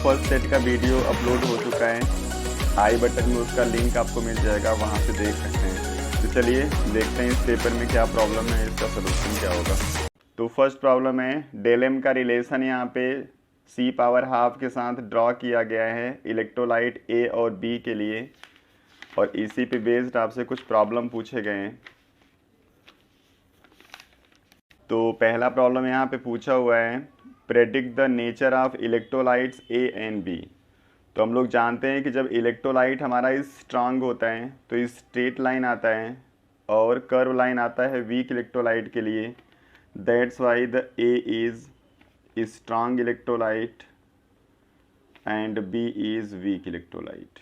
First set का video upload हो चुका है, आई बटन में उसका लिंक आपको मिल जाएगा, वहाँ से देख सकते हैं। तो चलिए देखते हैं इस पेपर में क्या प्रॉब्लम है, इसका सलूशन क्या होगा। तो फर्स्ट प्रॉब्लम है, डेलेम का रिलेशन यहाँ पे C⁻½ के साथ ड्रॉ किया गया है इलेक्ट्रोलाइट A और B के लिए, और इसी पे बेस्ड आपसे कुछ प्रॉब्लम पूछे गए हैं। तो पहला प्रॉब्लम यहाँ पे पूछा हुआ है, predict the nature of electrolytes A and B। तो हम लोग जानते हैं कि जब इलेक्ट्रोलाइट हमारा स्ट्रांग होता है तो स्ट्रेट लाइन आता है और कर्व लाइन आता है वीक इलेक्ट्रोलाइट के लिए। That's why the A is strong electrolyte and B is weak electrolyte.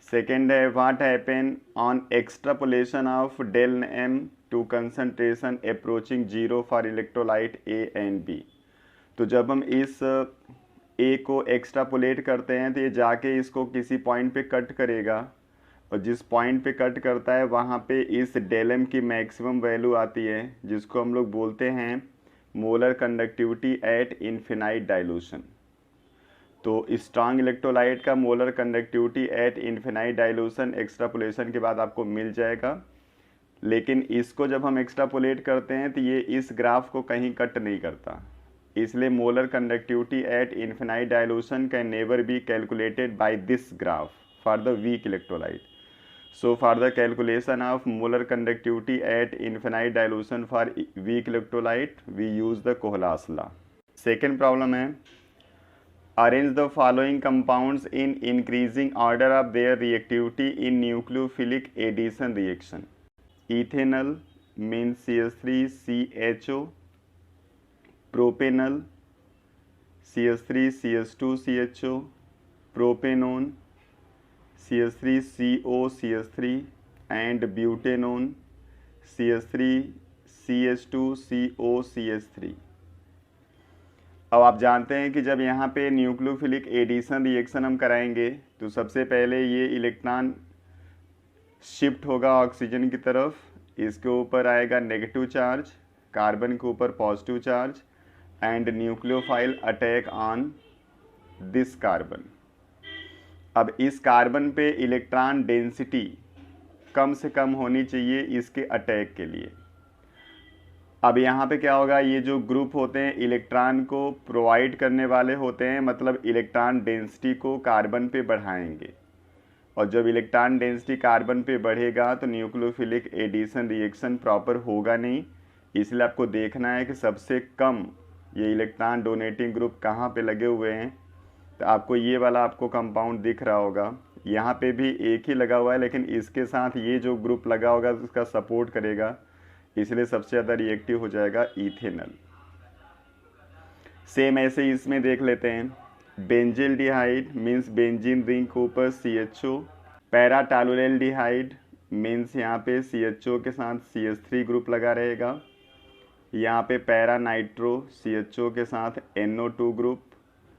Second है, what happen on extrapolation of del M to concentration approaching 0 for electrolyte A and B। तो जब हम इस A को extrapolate करते हैं तो ये जाके इसको किसी पॉइंट पे कट करेगा, और जिस पॉइंट पे कट करता है वहाँ पे इस डेल M की मैक्सिमम वैल्यू आती है, जिसको हम लोग बोलते हैं molar conductivity at infinite dilution. तो स्ट्रांग इलेक्ट्रोलाइट का molar conductivity at infinite dilution extrapolation के बाद आपको मिल जाएगा। लेकिन इसको जब हम एक्सट्रापोलेट करते हैं तो ये इस ग्राफ को कहीं कट नहीं करता, इसलिए molar conductivity at infinite dilution can never be calculated by this graph for the weak electrolyte. So for the calculation of molar conductivity at infinite dilution for weak electrolyte we use the Kohlrausch law. Second problem है, arrange the following compounds in increasing order of their reactivity in nucleophilic addition reaction. Ethanal means CH3CHO, propanal CH3CH2CHO, propanone CH3COCH3 and butanone CH3CH2COCH3। अब आप जानते हैं कि जब यहाँ पे nucleophilic addition reaction हम कराएंगे तो सबसे पहले ये इलेक्ट्रॉन शिफ्ट होगा ऑक्सीजन की तरफ, इसके ऊपर आएगा नेगेटिव चार्ज, कार्बन के ऊपर positive charge, and nucleophile attack on this carbon. अब इस कार्बन पे इलेक्ट्रॉन डेंसिटी कम से कम होनी चाहिए इसके अटैक के लिए। अब यहाँ पे क्या होगा, ये जो ग्रुप होते हैं इलेक्ट्रॉन को प्रोवाइड करने वाले होते हैं, मतलब इलेक्ट्रॉन डेंसिटी को कार्बन पे बढ़ाएंगे, और जब इलेक्ट्रॉन डेंसिटी कार्बन पे बढ़ेगा तो न्यूक्लियोफिलिक एडिशन रिएक्शन प्रॉपर होगा नहीं। इसलिए आपको देखना है कि सबसे कम ये इलेक्ट्रॉन डोनेटिंग ग्रुप कहाँ पे लगे हुए हैं। तो आपको ये वाला आपको कंपाउंड दिख रहा होगा, यहाँ पे भी एक ही लगा हुआ है, लेकिन इसके साथ ये जो ग्रुप लगा होगा तो उसका सपोर्ट करेगा, इसलिए सबसे ज़्यादा रिएक्टिव हो जाएगा इथेनल। सेम ऐसे ही इसमें देख लेते हैं, बेंजिल्डिहाइड मीन्स बेंजीन रिंग के ऊपर CHO, पैराटोलुएल्डिहाइड मीन्स यहाँ पे CHO के साथ CH3 ग्रुप लगा रहेगा, यहाँ पे पैरा नाइट्रो CHO के साथ NO2 ग्रुप,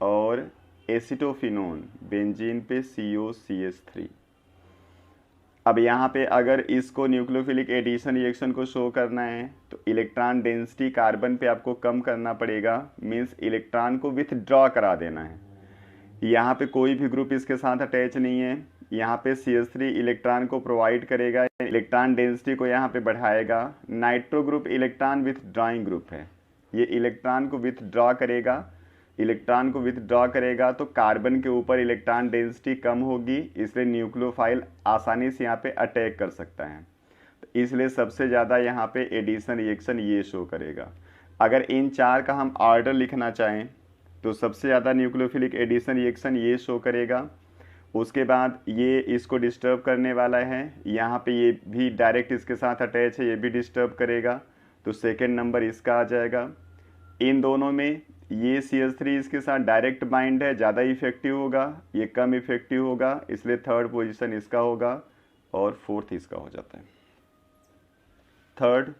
और एसिटोफिनोन बेंजीन पे COCH3। अब यहाँ पे अगर इसको न्यूक्लियोफिलिक एडिशन रिएक्शन को शो करना है तो इलेक्ट्रॉन डेंसिटी कार्बन पे आपको कम करना पड़ेगा, मीन्स इलेक्ट्रॉन को विथड्रॉ करा देना है। यहाँ पे कोई भी ग्रुप इसके साथ अटैच नहीं है, यहाँ पे CH3 इलेक्ट्रॉन को प्रोवाइड करेगा, इलेक्ट्रॉन डेंसिटी को यहाँ पे बढ़ाएगा। Nitro group electron withdrawing group है, ये इलेक्ट्रॉन को विथड्रॉ करेगा, इलेक्ट्रॉन को विथड्रॉ करेगा तो कार्बन के ऊपर इलेक्ट्रॉन डेंसिटी कम होगी, इसलिए न्यूक्लियोफाइल आसानी से यहाँ पे अटैक कर सकता है। तो इसलिए सबसे ज़्यादा यहाँ पे एडिशन रिएक्शन ये शो करेगा। अगर इन चार का हम ऑर्डर लिखना चाहें तो सबसे ज़्यादा न्यूक्लियोफिलिक एडिशन रिएक्शन ये शो करेगा, उसके बाद ये इसको डिस्टर्ब करने वाला है, यहाँ पे ये भी डायरेक्ट इसके साथ अटैच है, ये भी डिस्टर्ब करेगा, तो सेकेंड नंबर इसका आ जाएगा। इन दोनों में ये CH3 इसके साथ डायरेक्ट बाइंड है, ज़्यादा इफेक्टिव होगा, ये कम इफेक्टिव होगा, इसलिए थर्ड पोजीशन इसका होगा, और फोर्थ इसका हो जाता है। Third,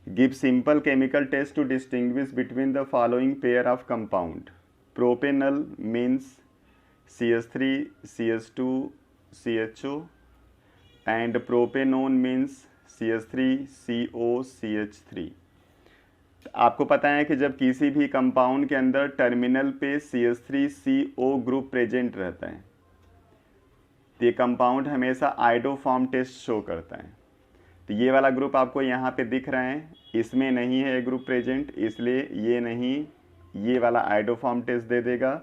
give simple chemical test to distinguish between the following pair of compound. Propanal means CH3CH2CHO and propanone means CH3COCH3। आपको पता है कि जब किसी भी कंपाउंड के अंदर टर्मिनल पे CH3CO ग्रुप प्रेजेंट रहता है तो ये कंपाउंड हमेशा आइडोफॉर्म टेस्ट शो करता है। तो ये वाला ग्रुप आपको यहाँ पे दिख रहा है, इसमें नहीं है ये ग्रुप प्रेजेंट, इसलिए ये नहीं, ये वाला आइडोफॉर्म टेस्ट दे देगा।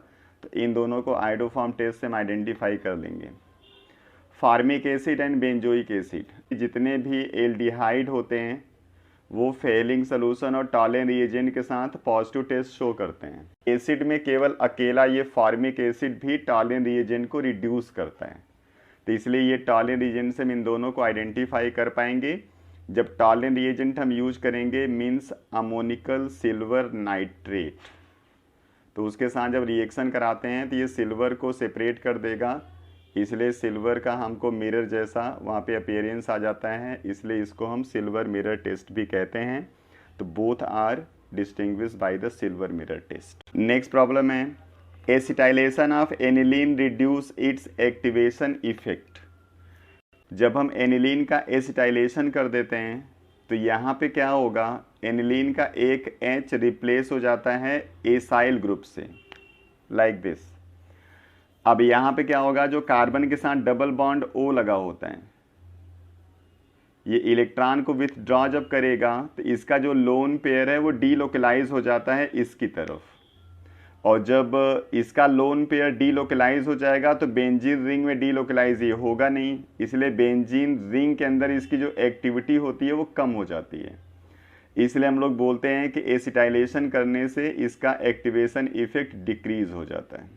तो इन दोनों को आइडोफॉर्म टेस्ट से हम आइडेंटिफाई कर लेंगे। Formic acid and benzoic acid, जितने भी एल्डिहाइड होते हैं वो फेलिंग सोल्यूशन और टॉलेन रिएजेंट के साथ पॉजिटिव टेस्ट शो करते हैं। एसिड में केवल अकेला ये फार्मिक एसिड भी टॉलेन रिएजेंट को रिड्यूस करता है, तो इसलिए ये टॉलेन रिएजेंट से हम इन दोनों को आइडेंटिफाई कर पाएंगे। जब टॉलेन रिएजेंट हम यूज करेंगे मीन्स अमोनिकल सिल्वर नाइट्रेट, तो उसके साथ जब रिएक्शन कराते हैं तो ये सिल्वर को सेपरेट कर देगा, इसलिए सिल्वर का हमको मिरर जैसा वहाँ पे अपीयरेंस आ जाता है, इसलिए इसको हम सिल्वर मिरर टेस्ट भी कहते हैं। तो both are distinguish by the silver mirror test. Next problem है acetylation of aniline reduce its activation effect. जब हम एनिलीन का एसिटाइलेशन कर देते हैं तो यहाँ पे क्या होगा, एनिलीन का एक H रिप्लेस हो जाता है एसाइल ग्रुप से, लाइक दिस। अब यहाँ पे क्या होगा, जो कार्बन के साथ डबल बॉन्ड O लगा होता है, ये इलेक्ट्रॉन को विथड्रॉ जब करेगा तो इसका जो लोन पेयर है वो डीलोकलाइज हो जाता है इसकी तरफ, और जब इसका लोन पेयर डीलोकलाइज हो जाएगा तो बेंजीन रिंग में डीलोकलाइज ये होगा नहीं, इसलिए बेंजीन रिंग के अंदर इसकी जो एक्टिविटी होती है वो कम हो जाती है। इसलिए हम लोग बोलते हैं कि एसिटाइलेशन करने से इसका एक्टिवेशन इफेक्ट डिक्रीज हो जाता है।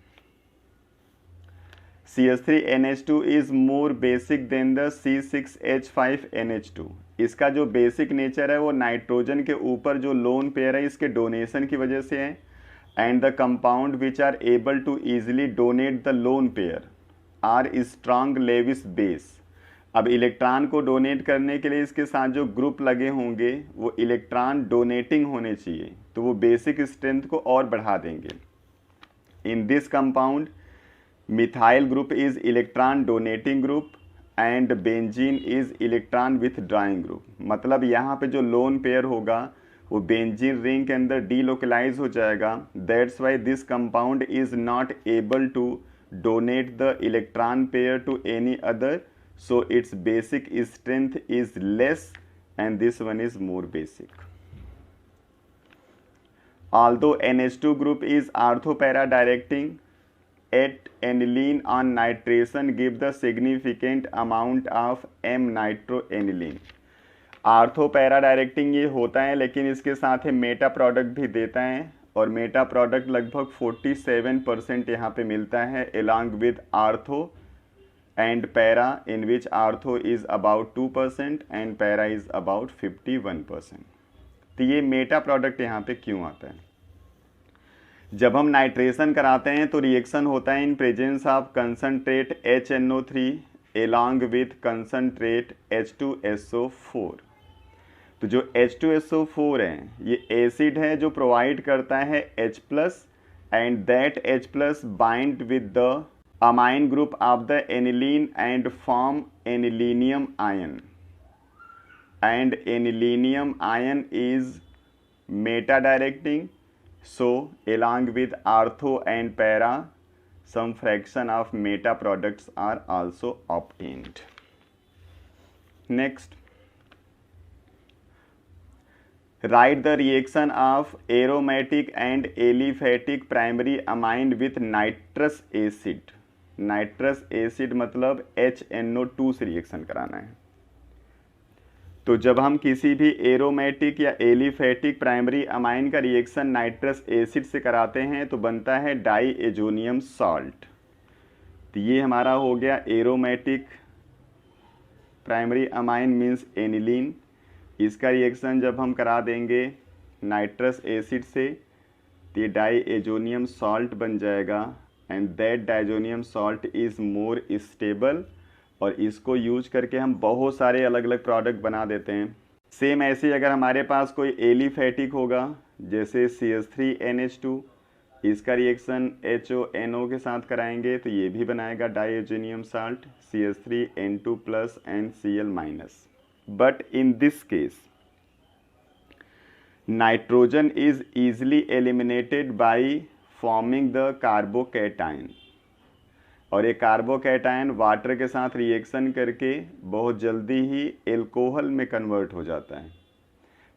CH3NH2 is more basic than the C6H5NH2। इसका जो बेसिक नेचर है वो नाइट्रोजन के ऊपर जो लोन पेयर है इसके डोनेशन की वजह से है, and the compound which are able to easily donate the lone pair are strong Lewis base। अब इलेक्ट्रॉन को डोनेट करने के लिए इसके साथ जो ग्रुप लगे होंगे वो इलेक्ट्रॉन डोनेटिंग होने चाहिए, तो वो बेसिक स्ट्रेंथ को और बढ़ा देंगे। In this compound methyl group is electron donating group and benzene is electron withdrawing group. मतलब यहाँ पे जो लोन पेयर होगा वो बेंजीन रिंग के अंदर डीलोकलाइज हो जाएगा। That's why this compound is not able to donate the electron pair to any other, so its basic strength is less and this one is more basic. Although NH2 group is orthopara directing at aniline on nitration give the significant amount of M-nitroaniline। Ortho para directing ये होता है, लेकिन इसके साथ ही Meta product भी देता है, और मेटा प्रोडक्ट लगभग 47% यहाँ पे मिलता है along with ortho and para, in which ortho is about 2% and para is about 51%। तो ये मेटा प्रोडक्ट यहाँ पे क्यों आता है, जब हम नाइट्रेशन कराते हैं तो रिएक्शन होता है इन presence of concentrate HNO3 along with concentrate H2SO4। तो जो H2SO4 है ये एसिड है जो प्रोवाइड करता है H+ and that H+ bind with the amine group of the aniline and form anilinium ion, and anilinium ion is Meta directing, so along with ortho and para some fraction of meta products are also obtained. Next, write the reaction of aromatic and aliphatic primary amine with nitrous acid। nitrous acid मतलब HNO2 से reaction कराना है। तो जब हम किसी भी aromatic या एलिफेटिक प्राइमरी अमाइन का रिएक्शन नाइट्रस एसिड से कराते हैं तो बनता है डाई एजोनियम सॉल्ट। तो ये हमारा हो गया aromatic primary amine means aniline. इसका रिएक्शन जब हम करा देंगे नाइट्रस एसिड से तो ये डाई एजोनियम सॉल्ट बन जाएगा, and that diazonium salt is more stable, और इसको यूज करके हम बहुत सारे अलग अलग प्रोडक्ट बना देते हैं। सेम ऐसे अगर हमारे पास कोई एलिफेटिक होगा जैसे CH3NH2, इसका रिएक्शन HONO के साथ कराएंगे तो ये भी बनाएगा diazonium salt CH3N2+ and Cl-। But in this case nitrogen is easily eliminated by forming the carbocation, और ये कार्बोकैटायन वाटर के साथ रिएक्शन करके बहुत जल्दी ही एल्कोहल में कन्वर्ट हो जाता है।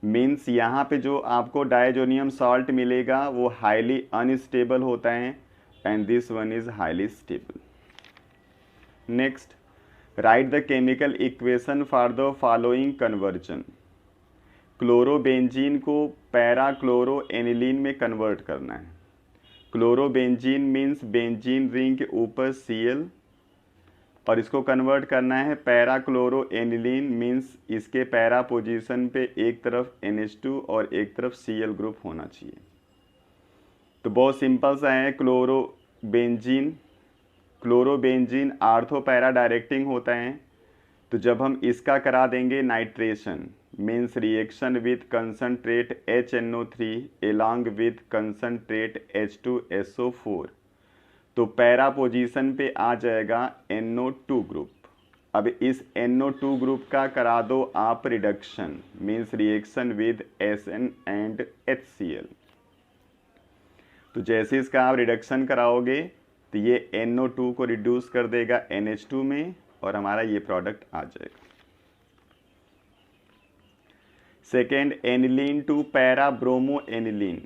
मीन्स यहाँ पे जो आपको डायजोनियम सॉल्ट मिलेगा वो हाईली अनस्टेबल होता है and this one is highly stable. Next, right the chemical equation for the following conversion. Chlorobenzene को पैरा क्लोरो एनिलीन में कन्वर्ट करना है। क्लोरोबेंजीन मीन्स बेंजीन रिंग के ऊपर Cl, और इसको कन्वर्ट करना है पैरा क्लोरो एनिलीन मीन्स इसके पैरा पोजीशन पे एक तरफ NH2 और एक तरफ Cl ग्रुप होना चाहिए। तो बहुत सिंपल सा है। क्लोरोबेंजीन आर्थो पैरा डायरेक्टिंग होता है, तो जब हम इसका करा देंगे nitration means reaction with concentrate HNO3 along with concentrate H2SO4, तो पैरा पोजीशन पे आ जाएगा NO2 ग्रुप। अब इस NO2 ग्रुप का करा दो आप reduction means reaction with SN and HCl। तो जैसे इसका आप रिडक्शन कराओगे तो ये NO2 को रिड्यूस कर देगा NH2 में और हमारा ये प्रोडक्ट आ जाएगा। Second, aniline to para bromo aniline.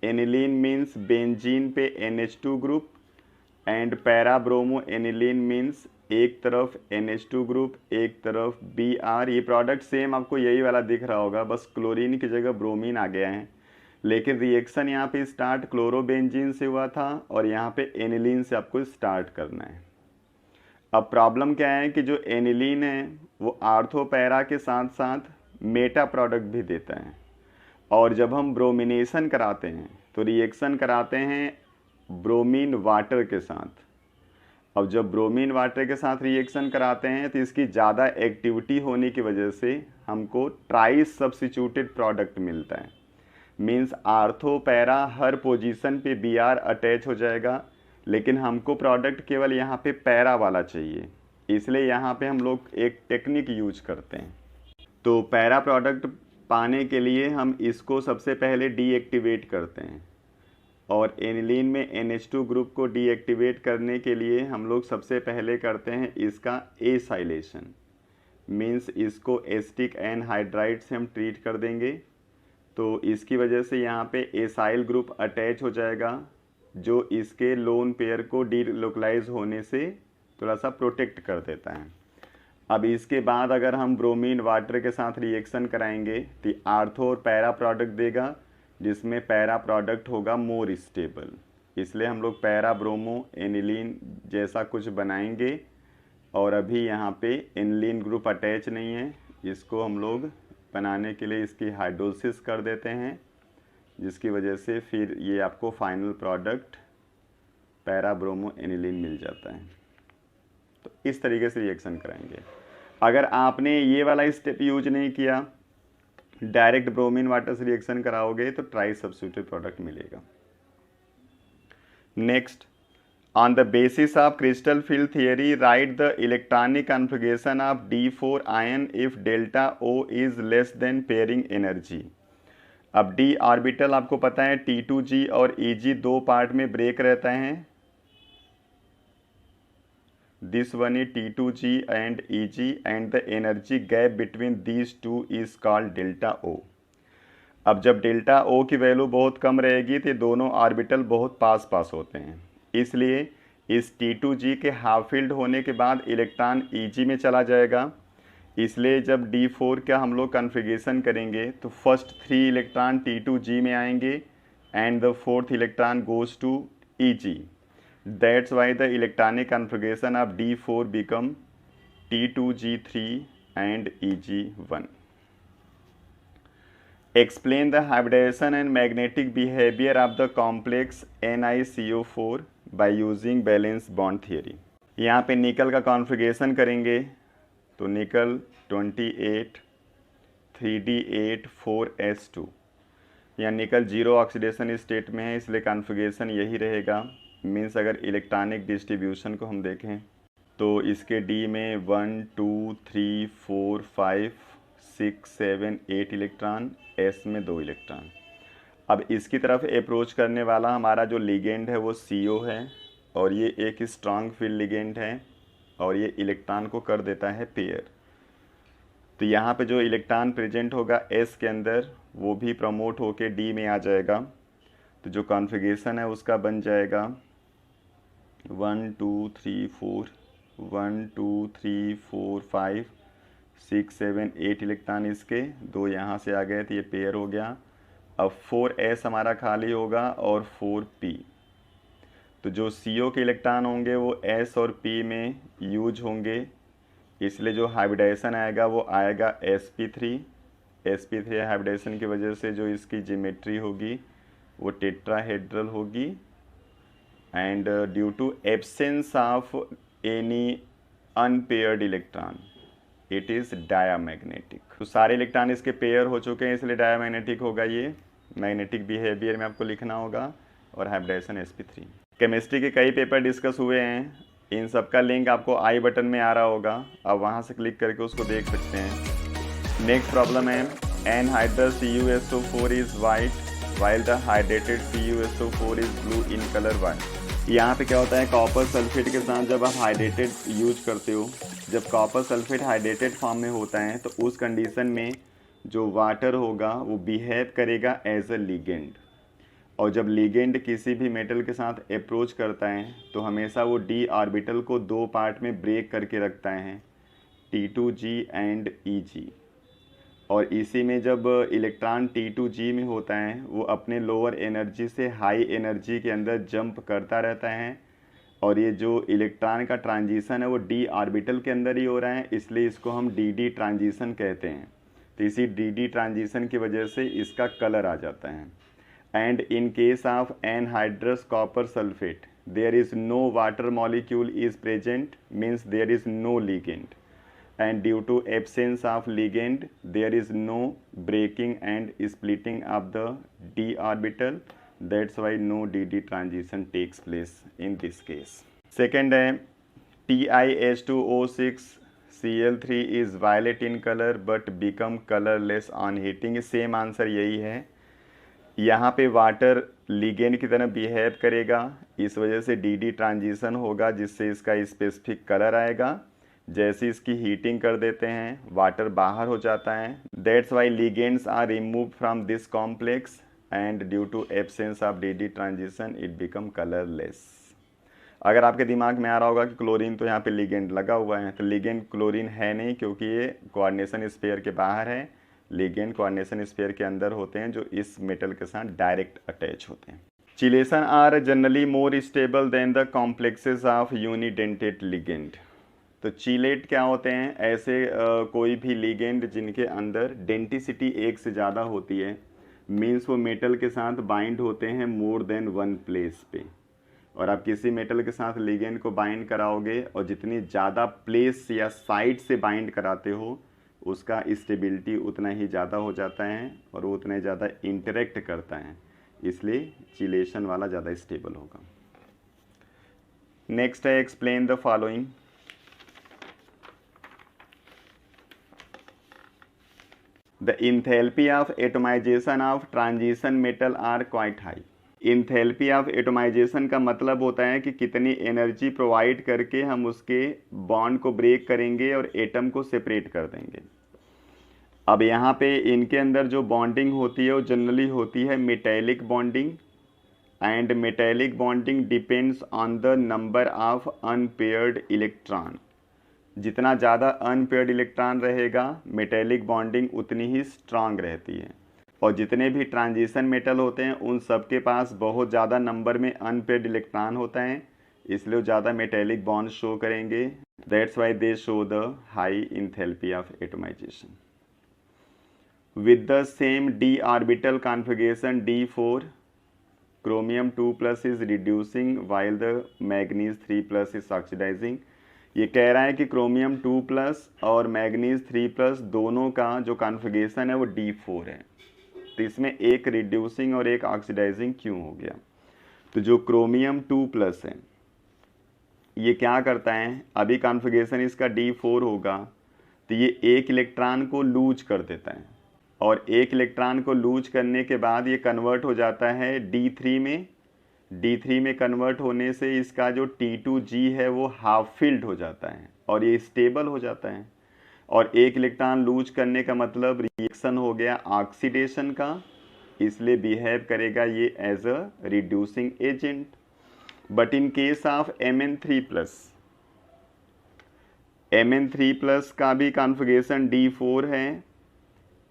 Aniline means benzene पे NH2 group and para bromo aniline means एक तरफ NH2 ग्रुप एक तरफ Br। ये प्रोडक्ट सेम आपको यही वाला दिख रहा होगा, बस क्लोरीन की जगह ब्रोमीन आ गया है, लेकिन रिएक्शन यहाँ पे स्टार्ट क्लोरोबेंजीन से हुआ था और यहाँ पे एनिलीन से आपको स्टार्ट करना है। अब प्रॉब्लम क्या है कि जो एनिलीन है वो आर्थो पैरा के साथ साथ मेटा प्रोडक्ट भी देता है, और जब हम ब्रोमिनेशन कराते हैं तो रिएक्शन कराते हैं ब्रोमीन वाटर के साथ। अब जब ब्रोमीन वाटर के साथ रिएक्शन कराते हैं तो इसकी ज़्यादा एक्टिविटी होने की वजह से हमको ट्राई सब्स्टिट्यूटेड प्रोडक्ट मिलता है। मीन्स आर्थो पैरा हर पोजीशन पे Br अटैच हो जाएगा, लेकिन हमको प्रोडक्ट केवल यहाँ पे पैरा वाला चाहिए, इसलिए यहाँ पे हम लोग एक टेक्निक यूज करते हैं। तो पैरा प्रोडक्ट पाने के लिए हम इसको सबसे पहले डीएक्टिवेट करते हैं, और एनिलीन में NH2 ग्रुप को डीएक्टिवेट करने के लिए हम लोग सबसे पहले करते हैं इसका एसाइलेशन मीन्स इसको एसिटिक एनहाइड्राइड से हम ट्रीट कर देंगे। तो इसकी वजह से यहाँ पे एसाइल ग्रुप अटैच हो जाएगा जो इसके लोन पेयर को डीलोकलाइज होने से थोड़ा सा प्रोटेक्ट कर देता है। अब इसके बाद अगर हम ब्रोमीन वाटर के साथ रिएक्शन कराएंगे तो आर्थो और पैरा प्रोडक्ट देगा, जिसमें पैरा प्रोडक्ट होगा मोर स्टेबल, इसलिए हम लोग पैरा ब्रोमो एनिलीन जैसा कुछ बनाएंगे। और अभी यहाँ पे एनिलीन ग्रुप अटैच नहीं है, इसको हम लोग बनाने के लिए इसकी हाइड्रोलिसिस कर देते हैं, जिसकी वजह से फिर ये आपको final product para bromo aniline मिल जाता है। तो इस तरीके से रिएक्शन कराएंगे। अगर आपने ये वाला स्टेप यूज नहीं किया, डायरेक्ट ब्रोमीन वाटर से रिएक्शन कराओगे तो ट्राई सब्स्टिट्यूटेड प्रोडक्ट मिलेगा। Next, on the basis of crystal field theory right the electronic configuration of D4 ion if delta O is less than pairing energy. अब D orbital आपको पता है T2G और Eg दो part में break रहता है। This one is T2G and Eg and the energy gap between these two is called delta O। अब जब डेल्टा O की वैल्यू बहुत कम रहेगी तो दोनों ऑर्बिटल बहुत पास पास होते हैं, इसलिए इस T2G के हाफ फील्ड होने के बाद इलेक्ट्रॉन Eg में चला जाएगा। इसलिए जब D4 का हम लोग कॉन्फ़िगरेशन करेंगे तो फर्स्ट 3 इलेक्ट्रॉन T2G में आएंगे and the 4th electron goes to Eg। That's why the electronic configuration of D4 become T2G3 and Eg1। Explain the hybridization and magnetic behavior of the complex NiCO4 by using valence bond theory। यहाँ पे निकल का configuration करेंगे तो निकल 28 3D8 4s2, यहाँ निकल zero oxidation state में है, इसलिए कॉन्फ़िगरेशन यही रहेगा। मीन्स अगर इलेक्ट्रॉनिक डिस्ट्रीब्यूशन को हम देखें तो इसके D में 1 2 3 4 5 6 7 8 इलेक्ट्रॉन, S में 2 इलेक्ट्रॉन। अब इसकी तरफ अप्रोच करने वाला हमारा जो लिगेंड है वो CO है और ये एक स्ट्रांग फील्ड लिगेंड है और ये इलेक्ट्रॉन को कर देता है पेयर। तो यहाँ पे जो इलेक्ट्रॉन प्रेजेंट होगा S के अंदर वो भी प्रमोट होके D में आ जाएगा। तो जो कॉन्फ़िगरेशन है उसका बन जाएगा 1 2 3 4 1 2 3 4 5 6 7 8 इलेक्ट्रॉन इसके, 2 यहाँ से आ गए तो ये पेयर हो गया। अब 4s हमारा खाली होगा और 4p। तो जो CO के इलेक्ट्रॉन होंगे वो S और P में यूज होंगे, इसलिए जो हाइब्रिडाइजेशन आएगा वो आएगा sp3। sp3 हाइब्रिडाइजेशन की वजह से जो इसकी ज्योमेट्री होगी वो टेट्राहेड्रल होगी and due to absence of any unpaired electron it is diamagnetic. तो सारे इलेक्ट्रॉन इसके पेयर हो चुके हैं इसलिए डायामैग्नेटिक होगा। ये मैग्नेटिक बिहेवियर में आपको लिखना होगा और हाइब्रिडाइजेशन sp3। केमिस्ट्री के कई पेपर डिस्कस हुए हैं, इन सब का लिंक आपको आई बटन में आ रहा होगा, आप वहाँ से क्लिक करके उसको देख सकते हैं। नेक्स्ट प्रॉब्लम है anhydrous CuSO4 is white while the hydrated CuSO4 is blue in color white। यहाँ पे क्या होता है, कॉपर सल्फेट के साथ जब आप हाइड्रेटेड यूज करते हो, जब कॉपर सल्फेट हाइड्रेटेड फॉर्म में होता है तो उस कंडीशन में जो वाटर होगा वो बिहेव करेगा एज अ लिगेंड, और जब लिगेंड किसी भी मेटल के साथ अप्रोच करता है तो हमेशा वो d ऑर्बिटल को 2 पार्ट में ब्रेक करके रखता है, T2G एंड EG। और इसी में जब इलेक्ट्रॉन T2G में होता है वो अपने लोअर एनर्जी से हाई एनर्जी के अंदर जंप करता रहता है, और ये जो इलेक्ट्रॉन का ट्रांजिशन है वो d ऑर्बिटल के अंदर ही हो रहा है, इसलिए इसको हम dd ट्रांजिशन कहते हैं। तो इसी dd ट्रांजिशन की वजह से इसका कलर आ जाता है। And in case of anhydrous copper sulphate there is no water molecule is present, means there is no ligand, and due to absence of ligand there is no breaking and splitting of the d orbital, that's why no dd transition takes place in this case। second है TiH2O6 Cl3 is violet in color but become colorless on heating। Same answer यही है, यहाँ पे water ligand की तरह behave करेगा, इस वजह से dd ट्रांजिशन होगा जिससे इसका स्पेसिफिक कलर आएगा। जैसे इसकी हीटिंग कर देते हैं वाटर बाहर हो जाता है, that's why ligands are remove from this complex and due to absence of dd transition it become colourless. अगर आपके दिमाग में आ रहा होगा कि क्लोरीन तो यहाँ पे लिगेंड लगा हुआ है, तो लिगेंड क्लोरीन है नहीं क्योंकि ये कोऑर्डिनेशन स्फीयर के बाहर है, लिगेंड कोऑर्डिनेशन स्फीयर के अंदर होते हैं जो इस मेटल के साथ डायरेक्ट अटैच होते हैं। Chelation are generally more stable than the complexes of unidentate ligand. तो चीलेट क्या होते हैं, ऐसे कोई भी लिगेंड जिनके अंदर डेंटिसिटी एक से ज़्यादा होती है, मीन्स वो मेटल के साथ बाइंड होते हैं मोर देन 1 प्लेस पे। और आप किसी मेटल के साथ लिगेंड को बाइंड कराओगे और जितनी ज़्यादा प्लेस या साइड से बाइंड कराते हो उसका स्टेबिलिटी उतना ही ज़्यादा हो जाता है और वो उतना ही ज़्यादा इंटरेक्ट करता है, इसलिए चिलेशन वाला ज़्यादा स्टेबल होगा। नेक्स्ट है explain the following. The enthalpy of atomization of transition metal are quite high। enthalpy of atomization का मतलब होता है कि कितनी एनर्जी प्रोवाइड करके हम उसके बॉन्ड को ब्रेक करेंगे और एटम को सेपरेट कर देंगे। अब यहाँ पे इनके अंदर जो बॉन्डिंग होती है वो जनरली होती है metallic bonding, and metallic bonding depends on the number of unpaired electron. जितना ज़्यादा अनपेयर्ड इलेक्ट्रॉन रहेगा मेटेलिक बॉन्डिंग उतनी ही स्ट्रांग रहती है, और जितने भी ट्रांजिशन मेटल होते हैं उन सब के पास बहुत ज़्यादा नंबर में अनपेयर्ड इलेक्ट्रॉन होता है, इसलिए वो ज़्यादा मेटेलिक बॉन्ड शो करेंगे, that's why they show the high enthalpy of atomisation. With the same d orbital configuration D4 chromium 2+ is reducing while the manganese 3+ is oxidizing। ये कह रहा है कि क्रोमियम 2+ और मैग्नीज 3+ दोनों का जो कॉन्फ़िगरेशन है वो D4 है, तो इसमें एक रिड्यूसिंग और एक ऑक्सीडाइजिंग क्यों हो गया। तो जो क्रोमियम 2+ है ये क्या करता है, अभी कॉन्फ़िगरेशन इसका D4 होगा तो ये एक इलेक्ट्रॉन को लूज कर देता है, और एक इलेक्ट्रॉन को लूज करने के बाद ये कन्वर्ट हो जाता है D3 में। D3 में कन्वर्ट होने से इसका जो T2G है वो हाफ फिल्ड हो जाता है और ये स्टेबल हो जाता है। और एक इलेक्ट्रॉन लूज करने का मतलब रिएक्शन हो गया ऑक्सीडेशन का, इसलिए बिहेव करेगा ये as a reducing agent. But in case of Mn3+ का भी कॉन्फ़िगरेशन D4 है।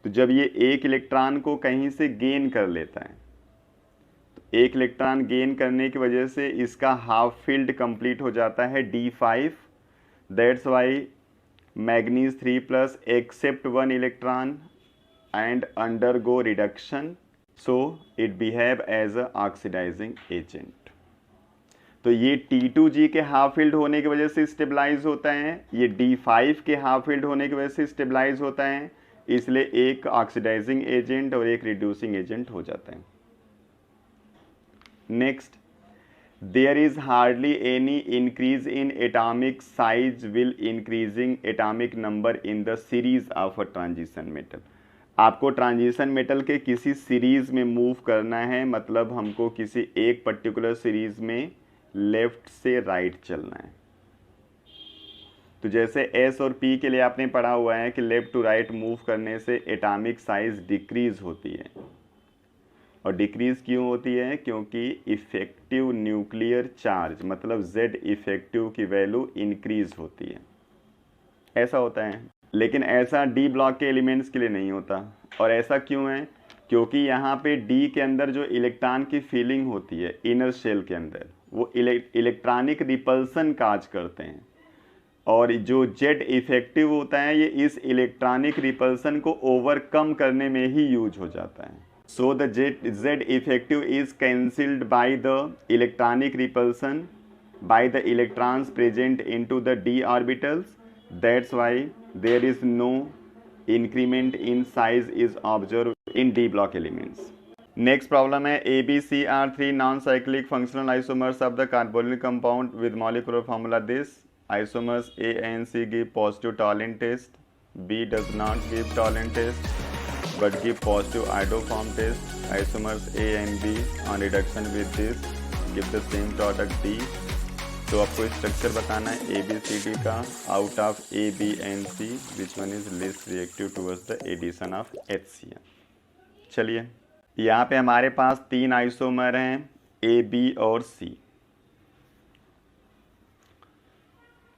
तो जब ये एक इलेक्ट्रॉन को कहीं से गेन कर लेता है, तो एक इलेक्ट्रॉन गेन करने की वजह से इसका हाफ फील्ड कंप्लीट हो जाता है D5। That's why manganese 3+ accept one electron and undergo reduction, so it behave as a oxidizing agent. तो ये T2G के हाफ फील्ड होने की वजह से स्टेबलाइज होता है, ये D5 के हाफ फील्ड होने की वजह से स्टेबलाइज होता है, इसलिए एक ऑक्सीडाइजिंग एजेंट और एक रिड्यूसिंग एजेंट हो जाता है। Next, there is hardly any increase in atomic size will increasing atomic number in the series of a transition metal. आपको ट्रांजिशन मेटल के किसी सीरीज में मूव करना है, मतलब हमको किसी एक पर्टिकुलर सीरीज में लेफ्ट से राइट चलना है। तो जैसे S और P के लिए आपने पढ़ा हुआ है कि लेफ्ट टू राइट मूव करने से एटॉमिक साइज डिक्रीज होती है। और डिक्रीज क्यों होती है? क्योंकि इफेक्टिव न्यूक्लियर चार्ज मतलब Z इफेक्टिव की वैल्यू इंक्रीज होती है, ऐसा होता है। लेकिन ऐसा D ब्लॉक के एलिमेंट्स के लिए नहीं होता। और ऐसा क्यों है? क्योंकि यहाँ पे D के अंदर जो इलेक्ट्रॉन की फीलिंग होती है इनर शेल के अंदर, वो इलेक्ट्रॉनिक रिपल्सन काज करते हैं, और जो जेड इफेक्टिव होता है ये इस इलेक्ट्रॉनिक रिपल्सन को ओवरकम करने में ही यूज हो जाता है। So the Z effective is cancelled by the electronic repulsion by the electrons present into the d orbitals. That's why there is no increment in size is observed in d block elements. Next problem है ABC are 3 non-cyclic functional isomers of the carbonyl compound with molecular formula this. Isomers A and C give positive Tollin test, B does not give Tollin test but give positive iodoform test. Isomers A and B on reduction with this give the same product D. तो आपको structure बताना है ABCD का out of A, B and C which one is least reactive towards the addition of HCl। चलिए, यहाँ पे हमारे पास 3 isomer हैं A, B और C,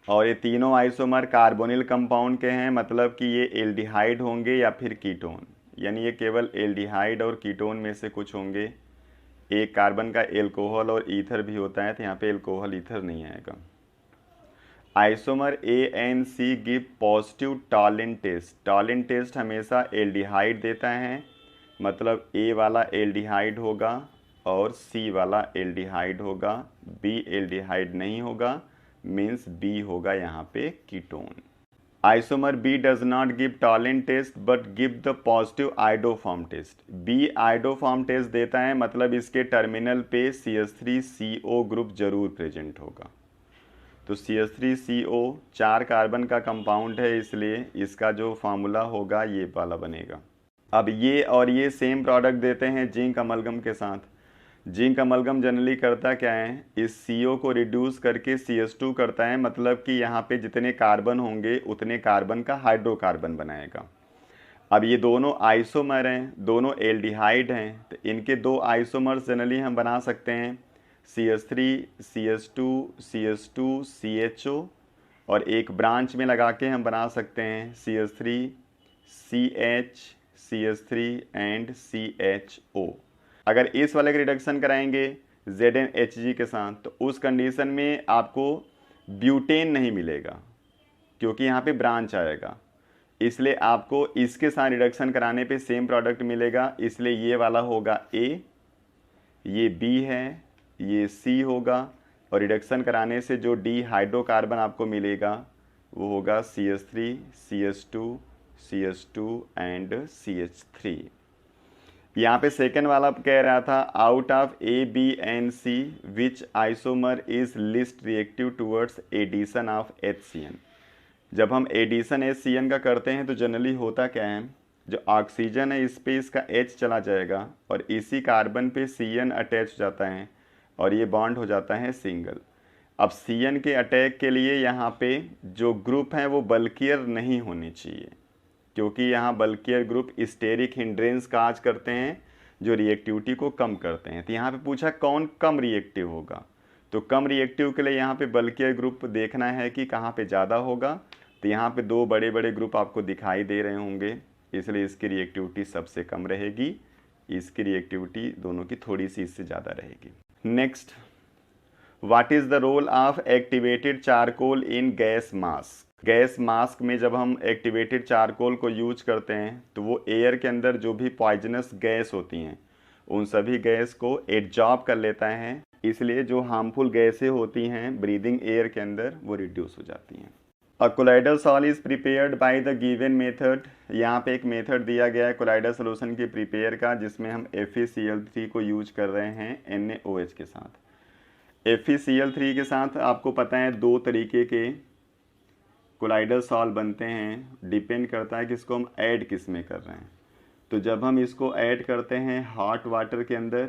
और ये तीनों आइसोमर कार्बोनिल कंपाउंड के हैं, मतलब कि ये एल्डिहाइड होंगे या फिर कीटोन, यानी ये केवल एल्डिहाइड और कीटोन में से कुछ होंगे। एक कार्बन का एल्कोहल और ईथर भी होता है, तो यहाँ पे एल्कोहल ईथर नहीं आएगा। Isomer A and C give positive Tollens test. Tollens test हमेशा एल्डिहाइड देता है, मतलब A वाला एल्डिहाइड होगा और C वाला एल्डिहाइड होगा, B एल्डिहाइड नहीं होगा, मीन्स B होगा यहाँ पे ketone. Isomer B does not give Tollens test but give the positive iodoform test. B iodoform test देता है, मतलब इसके टर्मिनल पे CH3CO ग्रुप जरूर प्रेजेंट होगा। तो CH3CO 4 कार्बन का कंपाउंड है, इसलिए इसका जो फार्मूला होगा ये वाला बनेगा। अब ये और ये सेम प्रोडक्ट देते हैं जिंक अमलगम के साथ। जिंक अमलगम जनरली करता क्या है, इस CO को रिड्यूस करके CH2 करता है, मतलब कि यहाँ पे जितने कार्बन होंगे उतने कार्बन का हाइड्रोकार्बन बनाएगा। अब ये दोनों आइसोमर हैं, दोनों एल्डिहाइड हैं, तो इनके 2 आइसोमर्स जनरली हम बना सकते हैं CH3 CH2 CH2 CHO, और एक ब्रांच में लगा के हम बना सकते हैं CH3 CH CH3 and CHO। अगर इस वाले का रिडक्शन कराएंगे ZnHg के साथ, तो उस कंडीशन में आपको ब्यूटेन नहीं मिलेगा, क्योंकि यहाँ पे ब्रांच आएगा, इसलिए आपको इसके साथ रिडक्शन कराने पे सेम प्रोडक्ट मिलेगा। इसलिए ये वाला होगा A, ये B है, ये C होगा, और रिडक्शन कराने से जो D हाइड्रोकार्बन आपको मिलेगा वो होगा CH3 CH2 CH2 and CH3। यहाँ पे सेकेंड वाला कह रहा था out of A, B and C which isomer is least reactive towards addition of HCl। जब हम एडिशन HCN का करते हैं तो जनरली होता क्या है, जो ऑक्सीजन है इस पे इसका H चला जाएगा और इसी कार्बन पे CN अटैच हो जाता है और ये बॉन्ड हो जाता है सिंगल। अब CN के अटैक के लिए यहाँ पे जो ग्रुप हैं वो बल्कियर नहीं होने चाहिए, क्योंकि यहाँ बल्कियर ग्रुप स्टेरिक हिंड्रेंस काज करते हैं जो रिएक्टिविटी को कम करते हैं। तो यहाँ पे पूछा कौन कम रिएक्टिव होगा, तो कम रिएक्टिव के लिए यहाँ पे बल्कियर ग्रुप देखना है कि कहाँ पे ज़्यादा होगा। तो यहाँ पे दो बड़े बड़े ग्रुप आपको दिखाई दे रहे होंगे, इसलिए इसकी रिएक्टिविटी सबसे कम रहेगी, इसकी रिएक्टिविटी दोनों की थोड़ी सी इससे ज़्यादा रहेगी। Next, what is the role of activated charcoal in gas mask. Gas mask में जब हम एक्टिवेटेड चारकोल को यूज करते हैं तो वो एयर के अंदर जो भी पॉइजनस गैस होती हैं उन सभी गैस को एब्जॉर्ब कर लेता है, इसलिए जो हार्मफुल गैसें होती हैं ब्रीदिंग एयर के अंदर वो रिड्यूस हो जाती हैं। A colloidal sol is prepared by the given method. यहाँ पे एक मेथड दिया गया है कोलाइडल सोल्यूशन की प्रिपेयर का, जिसमें हम FeCl3 को यूज कर रहे हैं NaOH के साथ। FeCl3 के साथ आपको पता है दो तरीके के कोलाइडल सॉल बनते हैं, डिपेंड करता है कि इसको हम ऐड किस में कर रहे हैं। तो जब हम इसको ऐड करते हैं हॉट वाटर के अंदर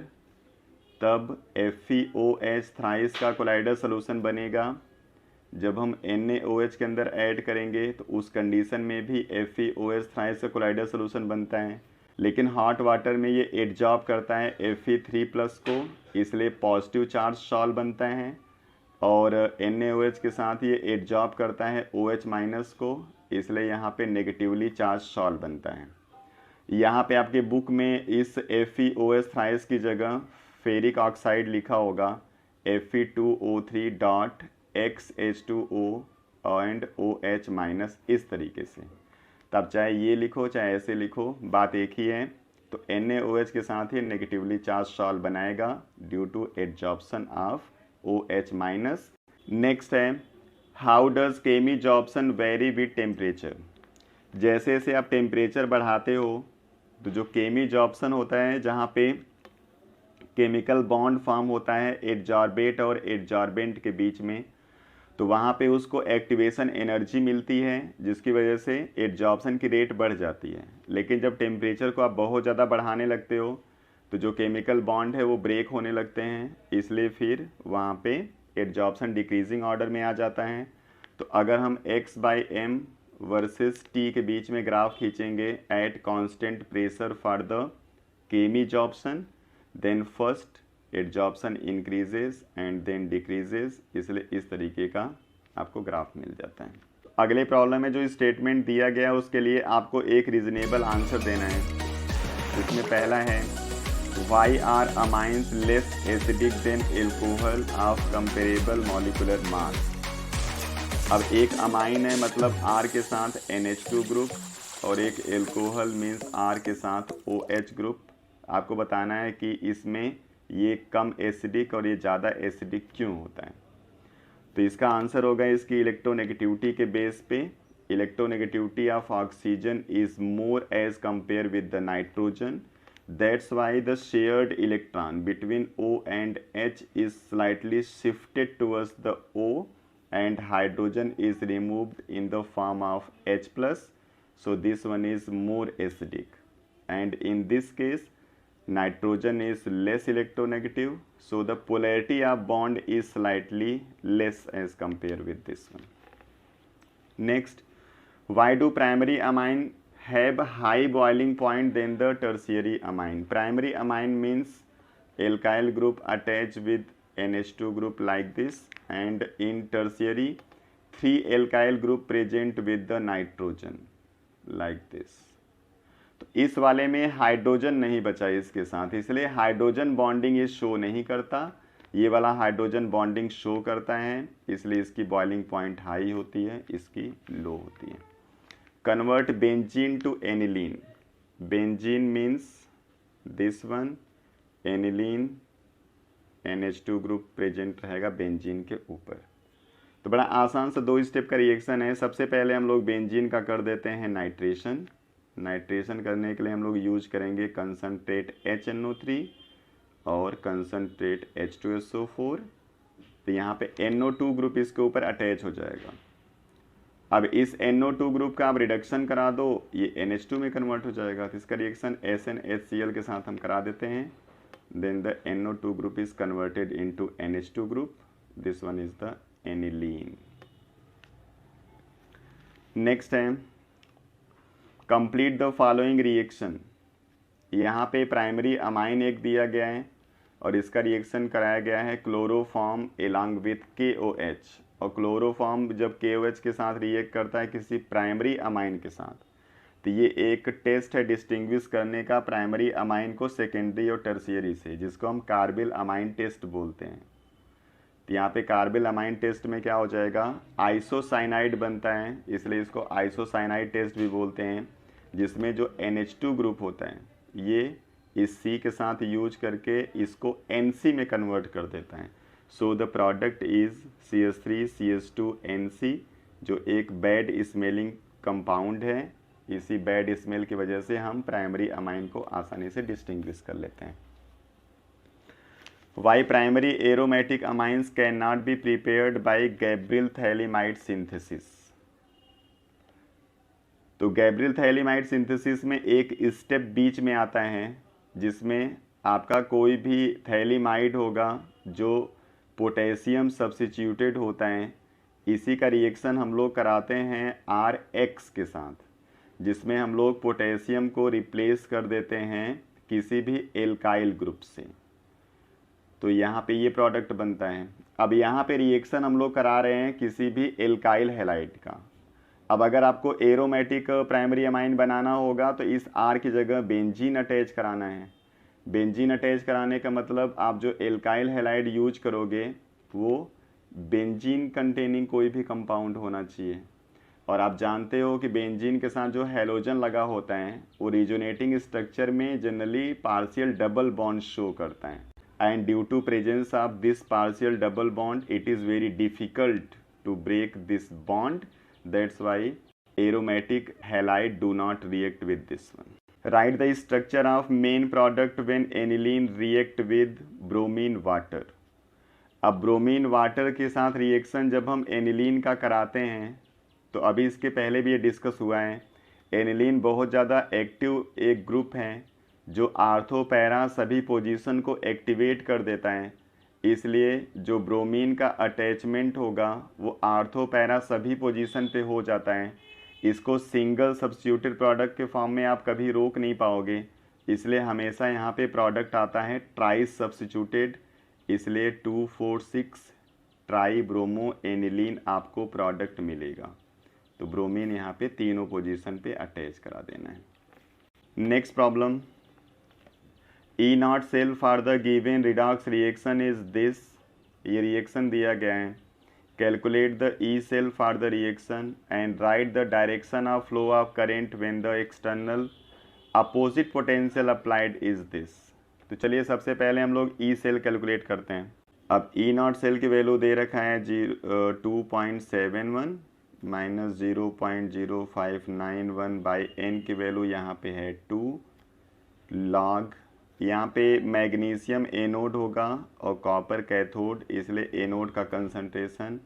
तब FeOH थ्राइस का कोलाइडल सोल्यूशन बनेगा। जब हम NaOH के अंदर ऐड करेंगे तो उस कंडीशन में भी FeOH थ्राइस का कोलाइडल सोल्यूशन बनता है, लेकिन हॉट वाटर में ये एब्जॉर्ब करता है Fe3+ को, इसलिए पॉजिटिव चार्ज सॉल बनता है, और NaOH के साथ ये एब्जॉर्ब करता है OH- को, इसलिए यहाँ पे नेगेटिवली चार्ज सॉल बनता है। यहाँ पे आपके बुक में इस FeOH थ्राइस की जगह फेरिक ऑक्साइड लिखा होगा Fe2O3.XH2O एंड OH- इस तरीके से। तब चाहे ये लिखो चाहे ऐसे लिखो, बात एक ही है। तो NaOH के साथ ही नेगेटिवली चार्ज सॉल्ट बनाएगा due to absorption of OH-। Next है, how does chemisorption very with temperature. जैसे जैसे आप टेम्परेचर बढ़ाते हो तो जो केमी जॉर्प्शन होता है, जहाँ पे केमिकल बॉन्ड फॉर्म होता है एडजॉर्बेट और एडजॉर्बेंट के बीच में, तो वहाँ पे उसको एक्टिवेशन एनर्जी मिलती है, जिसकी वजह से एडजॉर्प्शन की रेट बढ़ जाती है। लेकिन जब टेम्परेचर को आप बहुत ज़्यादा बढ़ाने लगते हो तो जो केमिकल बॉन्ड है वो ब्रेक होने लगते हैं, इसलिए फिर वहाँ पे एडजॉर्प्शन डिक्रीजिंग ऑर्डर में आ जाता है। तो अगर हम x/m वर्सेस t के बीच में ग्राफ खींचेंगे at constant pressure for the chemisorption, then first adsorption increases and then decreases, इसलिए इस तरीके का आपको ग्राफ मिल जाता है। अगले प्रॉब्लम में जो स्टेटमेंट दिया गया उसके लिए आपको एक रीजनेबल आंसर देना है। इसमें पहला है why are amines less acidic than alcohol of comparable molecular mass. अब एक अमाइन है मतलब R के साथ NH2 ग्रुप और एक एल्कोहल मीन्स R के साथ OH ग्रुप। आपको बताना है कि इसमें ये कम एसिडिक और ये ज़्यादा एसिडिक क्यों होता है। तो इसका आंसर होगा इसकी इलेक्ट्रोनेगेटिविटी के बेस पे, electronegativity of oxygen is more as compare with the nitrogen, that's why the shared electron between O and H is slightly shifted towards the O and hydrogen is removed in the form of H+, so this one is more acidic, and in this case nitrogen is less electronegative, so the polarity of bond is slightly less as compared with this one. Next, why do primary amine have high boiling point than the tertiary amine? Primary amine means alkyl group attached with NH2 group like this, and in tertiary 3 alkyl group present with the nitrogen like this. तो इस वाले में hydrogen नहीं बचा इसके साथ, इसलिए hydrogen bonding ये शो नहीं करता, ये वाला हाइड्रोजन बॉन्डिंग शो करता है, इसलिए इसकी बॉइलिंग पॉइंट हाई होती है, इसकी लो होती है। Convert benzene to aniline. Benzene means this one, aniline NH2 group present रहेगा बेंजीन के ऊपर। तो बड़ा आसान सा 2 स्टेप का रिएक्शन है। सबसे पहले हम लोग बेंजीन का कर देते हैं नाइट्रेशन। नाइट्रेशन करने के लिए हम लोग यूज करेंगे कंसनट्रेट HNO3 और कंसनट्रेट H2SO4। तो यहाँ पे NO2 ग्रुप इसके ऊपर अटैच हो जाएगा। अब इस NO2 ग्रुप का आप रिडक्शन करा दो, ये NH2 में कन्वर्ट हो जाएगा, तो इसका रिएक्शन SnHCl के साथ हम करा देते हैं। Then the NO2 group is converted into NH2 group, this one is the aniline. Next है कंप्लीट द फॉलोइंग रिएक्शन। यहाँ पे प्राइमरी अमाइन एक दिया गया है और इसका रिएक्शन कराया गया है क्लोरोफॉर्म एलॉन्ग विथ KOH, और क्लोरोफॉर्म जब KOH के साथ रिएक्ट करता है किसी प्राइमरी अमाइन के साथ, तो ये एक टेस्ट है डिस्टिंग्विश करने का प्राइमरी अमाइन को सेकेंडरी और टर्शियरी से, जिसको हम कार्बिल अमाइन टेस्ट बोलते हैं। तो यहाँ पे कार्बिल अमाइन टेस्ट में क्या हो जाएगा, आइसोसाइनाइड बनता है, इसलिए इसको आइसोसाइनाइड टेस्ट भी बोलते हैं, जिसमें जो NH2 ग्रुप होता है ये इस C के साथ यूज करके इसको NC में कन्वर्ट कर देता है। So the product is CH3CH2NC, जो एक बैड स्मेलिंग कंपाउंड है। इसी बैड स्मेल की वजह से हम प्राइमरी अमाइन को आसानी से डिस्टिंग्विश कर लेते हैं। Why primary aromatic amines can not be prepared by Gabriel phthalimide synthesis. तो गैब्रियल थैलीमाइड सिंथेसिस में एक स्टेप बीच में आता है, जिसमें आपका कोई भी थैलीमाइड होगा जो पोटेशियम सब्स्टिट्यूटेड होता है, इसी का रिएक्शन हम लोग कराते हैं RX के साथ, जिसमें हम लोग पोटेशियम को रिप्लेस कर देते हैं किसी भी एल्काइल ग्रुप से। तो यहाँ पे ये प्रोडक्ट बनता है। अब यहाँ पे रिएक्शन हम लोग करा रहे हैं किसी भी एल्काइल हैलाइड का। अब अगर आपको एरोमेटिक प्राइमरी अमाइन बनाना होगा तो इस R की जगह बेंजीन अटैच कराना है। बेंजीन अटैच कराने का मतलब आप जो एल्काइल हैलाइड यूज करोगे वो बेंजीन कंटेनिंग कोई भी कंपाउंड होना चाहिए, और आप जानते हो कि बेंजीन के साथ जो हैलोजन लगा होता है वो रिजोनेटिंग स्ट्रक्चर में generally partial double bond show करता है, and due to presence of this partial double bond it is very difficult to break this bond, that's why aromatic halide do not react with this one. Write the structure of main product when aniline react with bromine water. अब bromine water के साथ reaction जब हम aniline का कराते हैं, तो अभी इसके पहले भी ये डिस्कस हुआ है, एनिलीन बहुत ज़्यादा एक्टिव एक ग्रुप है जो आर्थो पैरा सभी पोजीशन को एक्टिवेट कर देता है, इसलिए जो ब्रोमीन का अटैचमेंट होगा वो आर्थो पैरा सभी पोजीशन पे हो जाता है। इसको सिंगल सब्स्टिट्यूटेड प्रोडक्ट के फॉर्म में आप कभी रोक नहीं पाओगे, इसलिए हमेशा यहाँ पे प्रोडक्ट आता है ट्राई सब्स्टिट्यूटेड, इसलिए 2,4,6 ट्राई ब्रोमो एनिलीन आपको प्रोडक्ट मिलेगा। तो ब्रोमीन यहाँ पे तीनों पोजीशन पे अटैच करा देना है। Next problem, E0 cell for the given redox reaction is this. ये रिएक्शन दिया गया है। Calculate the E cell for the reaction and write the direction of flow of current when the external opposite potential applied is this. तो चलिए सबसे पहले हम लोग E सेल कैलकुलेट करते हैं। अब E0 सेल की वैल्यू दे रखा है 2.71 माइनस 0.0591 बाई N की वैल्यू यहाँ पे है 2 लॉग, यहाँ पे मैग्नीशियम एनोड होगा और कॉपर कैथोड, इसलिए एनोड का कंसंट्रेशन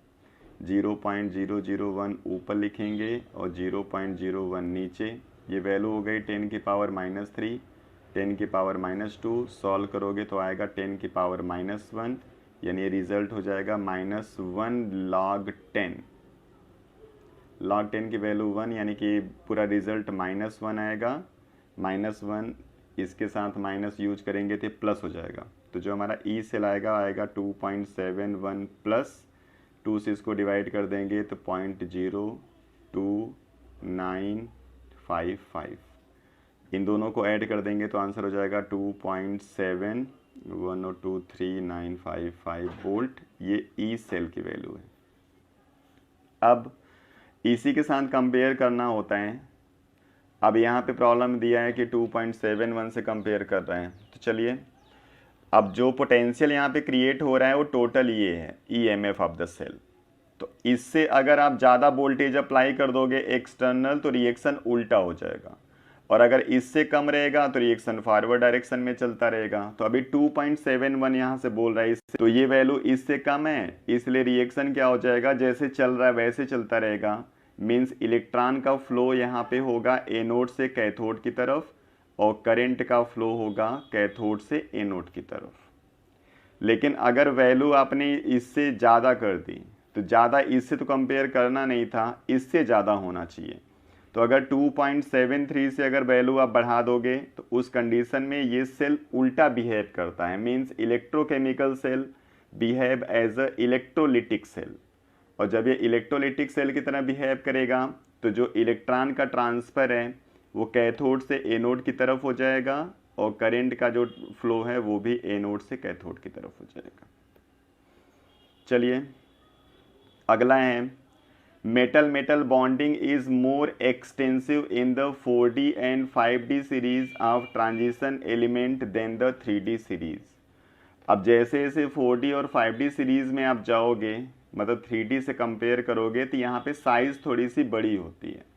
0.001 ऊपर लिखेंगे और 0.01 नीचे। ये वैल्यू हो गई 10 की पावर -3, 10 की पावर -2, सॉल्व करोगे तो आएगा 10 की पावर -1, यानी ये रिज़ल्ट हो जाएगा -1 log 10। log 10 की वैल्यू 1, यानी कि पूरा रिज़ल्ट -1 आएगा। -1 इसके साथ माइनस यूज करेंगे तो प्लस हो जाएगा। तो जो हमारा ई सेल आएगा 2.71 प्लस 2 से इसको डिवाइड कर देंगे तो 0.02955, इन दोनों को ऐड कर देंगे तो आंसर हो जाएगा 2.71023955 वोल्ट। ये ई सेल की वैल्यू है। अब इसी के साथ कंपेयर करना होता है। अब यहाँ पे प्रॉब्लम दिया है कि 2.71 से कंपेयर कर रहे हैं, तो चलिए अब जो पोटेंशियल यहाँ पे क्रिएट हो रहा है वो टोटल ये है EMF ऑफ द सेल। तो इससे अगर आप ज़्यादा वोल्टेज अप्लाई कर दोगे एक्सटर्नल तो रिएक्शन उल्टा हो जाएगा, और अगर इससे कम रहेगा तो रिएक्शन फॉरवर्ड डायरेक्शन में चलता रहेगा। तो अभी 2.71 यहाँ से बोल रहा है इससे, तो ये वैल्यू इससे कम है, इसलिए रिएक्शन क्या हो जाएगा, जैसे चल रहा है वैसे चलता रहेगा। मीन्स इलेक्ट्रॉन का फ्लो यहाँ पे होगा एनोड से कैथोड की तरफ और करंट का फ्लो होगा कैथोड से एनोड की तरफ। लेकिन अगर वैल्यू आपने इससे ज़्यादा कर दी तो ज़्यादा इससे तो कंपेयर करना नहीं था, इससे ज़्यादा होना चाहिए। तो अगर 2.73 से अगर वैल्यू आप बढ़ा दोगे तो उस कंडीशन में ये सेल उल्टा बिहेव करता है, means electrochemical cell behave as a electrolytic cell. और जब ये इलेक्ट्रोलिटिक सेल की तरह बिहेव करेगा तो जो इलेक्ट्रॉन का ट्रांसफ़र है वो कैथोड से एनोड की तरफ हो जाएगा और करंट का जो फ्लो है वो भी एनोड से कैथोड की तरफ हो जाएगा। चलिए अगला है, metal metal bonding is more extensive in the 4D and 5D series of transition element than the 3D series. अब जैसे जैसे 4D और 5D सीरीज में आप जाओगे, मतलब 3D से कंपेयर करोगे, तो यहाँ पे साइज थोड़ी सी बड़ी होती है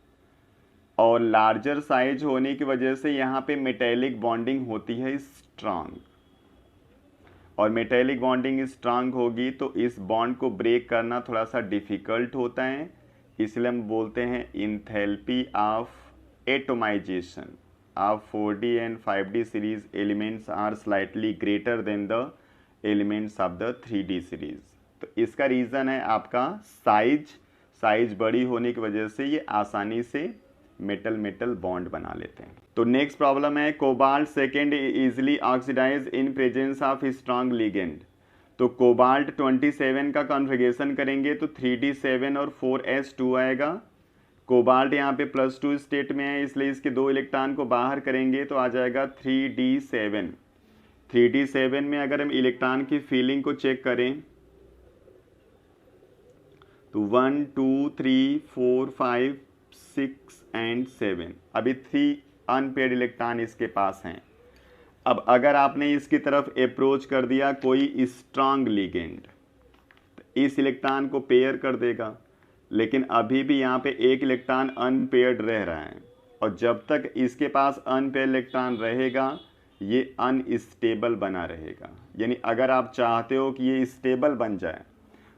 और लार्जर साइज होने की वजह से यहाँ पे मेटेलिक बॉन्डिंग होती है स्ट्रांग, और मेटेलिक बॉन्डिंग स्ट्रांग होगी तो इस बॉन्ड को ब्रेक करना थोड़ा सा डिफ़िकल्ट होता है, इसलिए हम बोलते हैं enthalpy of atomization of 4D and 5D series elements are slightly greater than the elements of the 3D series. तो इसका रीज़न है आपका साइज बड़ी होने की वजह से ये आसानी से मेटल मेटल बॉन्ड बना लेते हैं। तो नेक्स्ट प्रॉब्लम है, cobalt second easily oxidize in presence of strong ligand. तो कोबाल्ट 27 का कॉन्फ़िगरेशन करेंगे तो 3D7 और 4s2 आएगा। कोबाल्ट यहाँ पे +2 स्टेट में है, इसलिए इसके 2 इलेक्ट्रॉन को बाहर करेंगे तो आ जाएगा 3D7। 3D7 में अगर हम इलेक्ट्रॉन की फीलिंग को चेक करें तो 1 2 3 4 5 6 एंड 7, अभी 3 अनपेयर्ड इलेक्ट्रॉन इसके पास हैं। अब अगर आपने इसकी तरफ अप्रोच कर दिया कोई स्ट्रांग लिगेंड तो इस इलेक्ट्रॉन को पेयर कर देगा, लेकिन अभी भी यहाँ पे एक इलेक्ट्रॉन अनपेयर्ड रह रहा है, और जब तक इसके पास अनपेयर्ड इलेक्ट्रॉन रहेगा ये अनस्टेबल बना रहेगा। यानी अगर आप चाहते हो कि ये स्टेबल बन जाए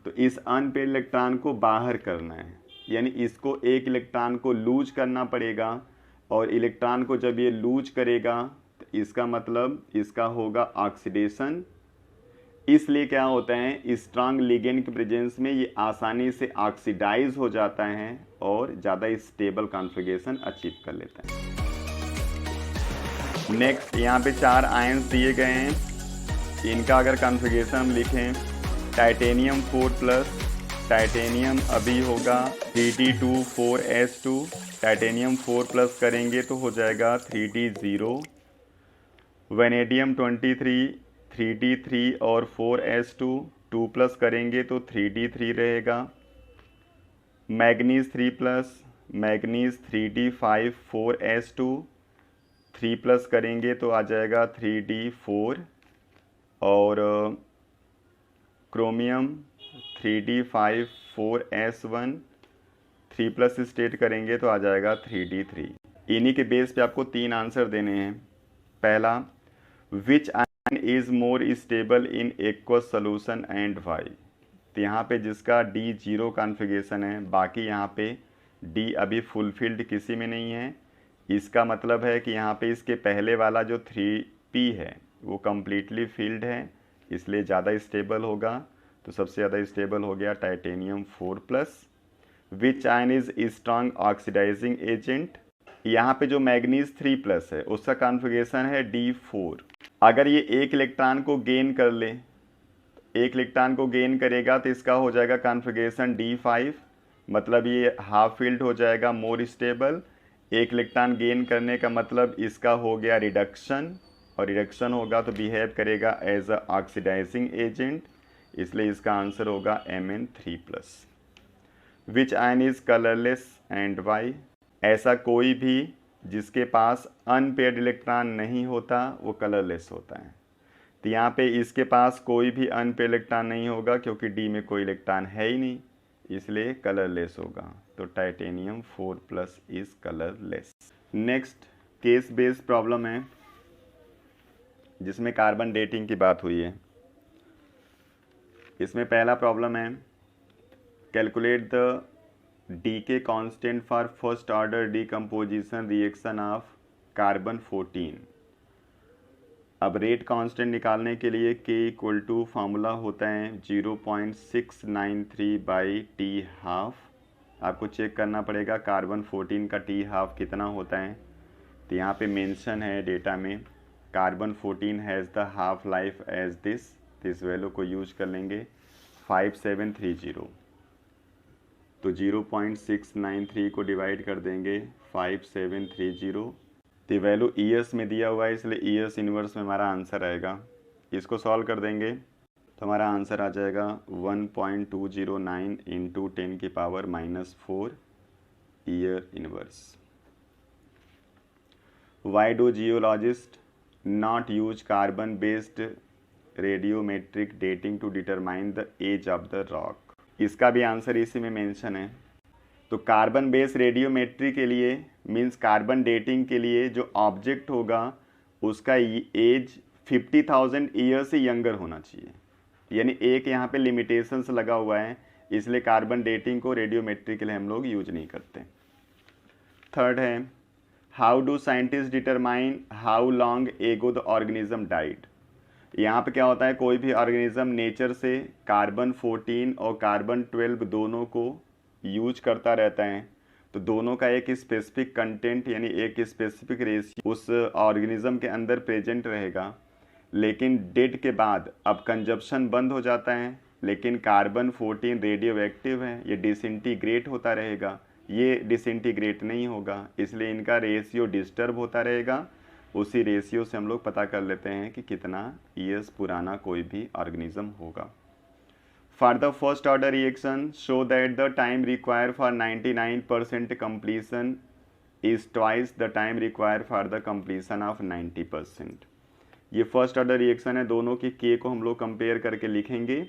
तो इस अनपेयर्ड इलेक्ट्रॉन को बाहर करना है, यानी इसको एक इलेक्ट्रॉन को लूज करना पड़ेगा, और इलेक्ट्रॉन को जब ये लूज करेगा तो इसका मतलब इसका होगा ऑक्सीडेशन। इसलिए क्या होता है, स्ट्रांग लिगेंड के प्रेजेंस में ये आसानी से ऑक्सीडाइज हो जाता है और ज़्यादा स्टेबल कॉन्फ़िगरेशन अचीव कर लेता है। नेक्स्ट यहाँ पे 4 आयंस दिए गए हैं, इनका अगर कॉन्फ़िगरेशन हम लिखें, टाइटेनियम 4+, टाइटेनियम अभी होगा 3D2 4s2, टाइटेनियम 4+ करेंगे तो हो जाएगा 3D0, वैनेडियम 23 3D3 और 4s2, 2+ करेंगे तो 3D3 रहेगा, मैग्नीज 3+, मैग्नीज 3D5 4s2, 3+ करेंगे तो आ जाएगा 3D4, और क्रोमियम 3D5 4s1, 3+ स्टेट करेंगे तो आ जाएगा 3D3। इन्हीं के बेस पे आपको 3 आंसर देने हैं। पहला, which ion is more stable in aqueous solution and why. तो यहाँ पे जिसका D0 कॉन्फ़िगरेशन है, बाकी यहाँ पे D अभी फुलफिल्ड किसी में नहीं है, इसका मतलब है कि यहाँ पे इसके पहले वाला जो 3P है वो कम्प्लीटली फिल्ड है, इसलिए ज़्यादा स्टेबल होगा। तो सबसे ज़्यादा स्टेबल हो गया titanium 4+। Which ion is strong oxidizing agent, यहाँ पे जो मैग्नीज 3+ है उसका कॉन्फ़िगरेशन है D4। अगर ये एक इलेक्ट्रॉन को गेन कर ले, एक इलेक्ट्रॉन को गेन करेगा तो इसका हो जाएगा कॉन्फ़िगरेशन D5, मतलब ये हाफ फील्ड हो जाएगा, मोर स्टेबल। एक इलेक्ट्रॉन गेन करने का मतलब इसका हो गया रिडक्शन, और रिडक्शन होगा तो बिहेव करेगा एज अ ऑक्सीडाइजिंग एजेंट, इसलिए इसका आंसर होगा Mn3+। Which ion is colourless and why, ऐसा कोई भी जिसके पास अनपेयर्ड इलेक्ट्रॉन नहीं होता वो कलरलेस होता है। तो यहाँ पे इसके पास कोई भी अनपेयर्ड इलेक्ट्रॉन नहीं होगा क्योंकि D में कोई इलेक्ट्रॉन है ही नहीं, इसलिए कलरलेस होगा। तो titanium 4+ is colourless. Next case based problem है जिसमें कार्बन डेटिंग की बात हुई है। इसमें पहला प्रॉब्लम है, calculate the decay constant for first order decomposition reaction of carbon 14। अब रेट कांस्टेंट निकालने के लिए K इक्वल टू फार्मूला होता है 0.693 बाई टी हाफ। आपको चेक करना पड़ेगा कार्बन 14 का टी हाफ कितना होता है। तो यहाँ पे मेंशन है डेटा में carbon 14 has the half life as this value को यूज कर लेंगे 5730। तो 0.693 को डिवाइड कर देंगे 5730। तो वैल्यू ईएस में दिया हुआ है इसलिए ईएस इनवर्स में हमारा आंसर आएगा। इसको सॉल्व कर देंगे तो हमारा आंसर आ जाएगा 1.209 इंटू 10 की power -4 year inverse. Why do geologist not use carbon based radiometric dating to determine the age of the rock. इसका भी आंसर इसी में मेंशन है। तो कार्बन बेस्ड रेडियोमेट्री के लिए मींस कार्बन डेटिंग के लिए जो ऑब्जेक्ट होगा उसका एज 50,000 ईयर से यंगर होना चाहिए, यानी एक यहाँ पे लिमिटेशंस लगा हुआ है, इसलिए कार्बन डेटिंग को रेडियोमेट्री के लिए हम लोग यूज नहीं करते। थर्ड है how do scientist determine how long ago the organism died. यहाँ पे क्या होता है, कोई भी ऑर्गेनिज्म नेचर से कार्बन 14 और कार्बन 12 दोनों को यूज करता रहता है, तो दोनों का एक स्पेसिफिक कंटेंट यानी एक स्पेसिफिक रेशियो उस ऑर्गेनिज्म के अंदर प्रेजेंट रहेगा। लेकिन डेड के बाद अब कंजप्शन बंद हो जाता है, लेकिन कार्बन 14 रेडियो एक्टिव है, ये डिसइंटीग्रेट होता रहेगा, ये डिसइंटीग्रेट नहीं होगा, इसलिए इनका रेशियो डिस्टर्ब होता रहेगा। उसी रेशियो से हम लोग पता कर लेते हैं कि कितना ईयर्स पुराना कोई भी ऑर्गेनिज्म होगा। For the first order reaction, show that the time required for 99% completion is twice the time required for the completion of 90%। ये फर्स्ट ऑर्डर रिएक्शन है, दोनों की K को हम लोग कंपेयर करके लिखेंगे।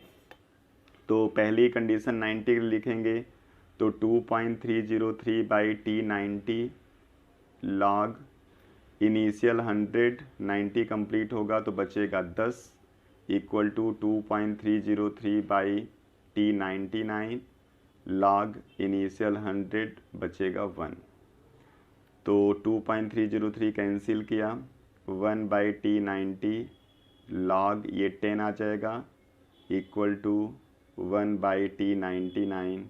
तो पहली कंडीशन 90 लिखेंगे तो 2.303 by T 90 log initial 100 90 complete होगा तो बचेगा 10 equal to 2.303 by T 99 log initial 100 बचेगा 1। तो 2.303 कैंसिल किया, 1 बाई टी 90 लॉग ये 10 आ जाएगा equal to 1 by T 99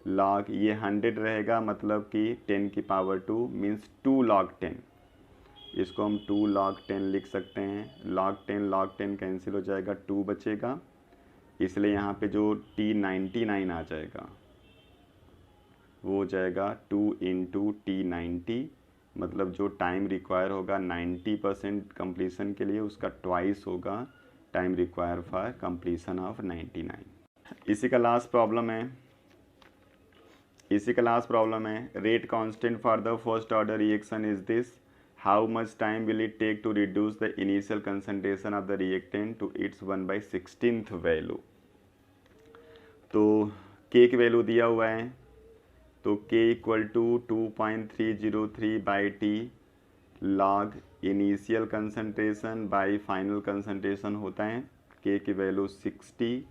log ये 100 रहेगा, मतलब कि 10 की पावर 2 मीन्स 2 लॉग 10। इसको हम 2 log 10 लिख सकते हैं। log 10 कैंसिल हो जाएगा, 2 बचेगा, इसलिए यहाँ पे जो T99 आ जाएगा वो हो जाएगा 2 इंटू T90, मतलब जो टाइम रिक्वायर होगा 90% कंप्लीसन के लिए उसका ट्वाइस होगा time require for completion of 99। इसी का लास्ट प्रॉब्लम है rate constant for the first order reaction is this. How much time will it take to reduce the initial concentration of the reactant to its 1/16th value। तो K की value दिया हुआ है, तो K equal to 2.303 by T log initial concentration by final concentration होता है। K की value 60,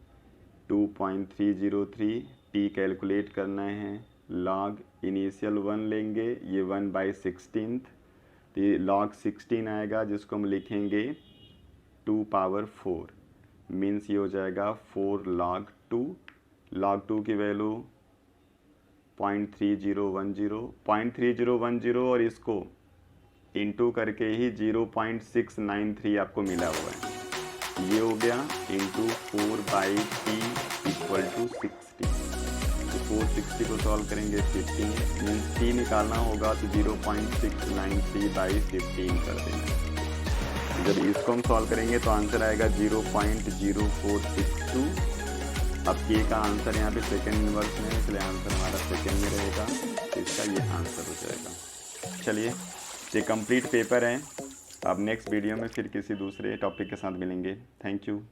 2.303 T calculate करना है, लॉग इनिशियल 1 लेंगे, ये 1/16th, तो ये log 16 आएगा जिसको हम लिखेंगे 2 पावर 4 मीन्स ये हो जाएगा 4 log 2। log 2 की वैल्यू 0.3010 और इसको इंटू करके ही 0.693 आपको मिला हुआ है, ये हो गया into 4 by T equal to 60। तो 460 को सॉल्व करेंगे 15 मीन्स टी निकालना होगा तो 0.693 बाई 15 कर देना। जब इसको हम सॉल्व करेंगे तो आंसर आएगा 0.0462। अब के का आंसर यहाँ पे सेकेंड इनवर्स में है, इसलिए आंसर हमारा सेकेंड में रहेगा, तो इसका ये आंसर हो जाएगा। चलिए ये कंप्लीट पेपर है, अब नेक्स्ट वीडियो में फिर किसी दूसरे टॉपिक के साथ मिलेंगे। Thank you.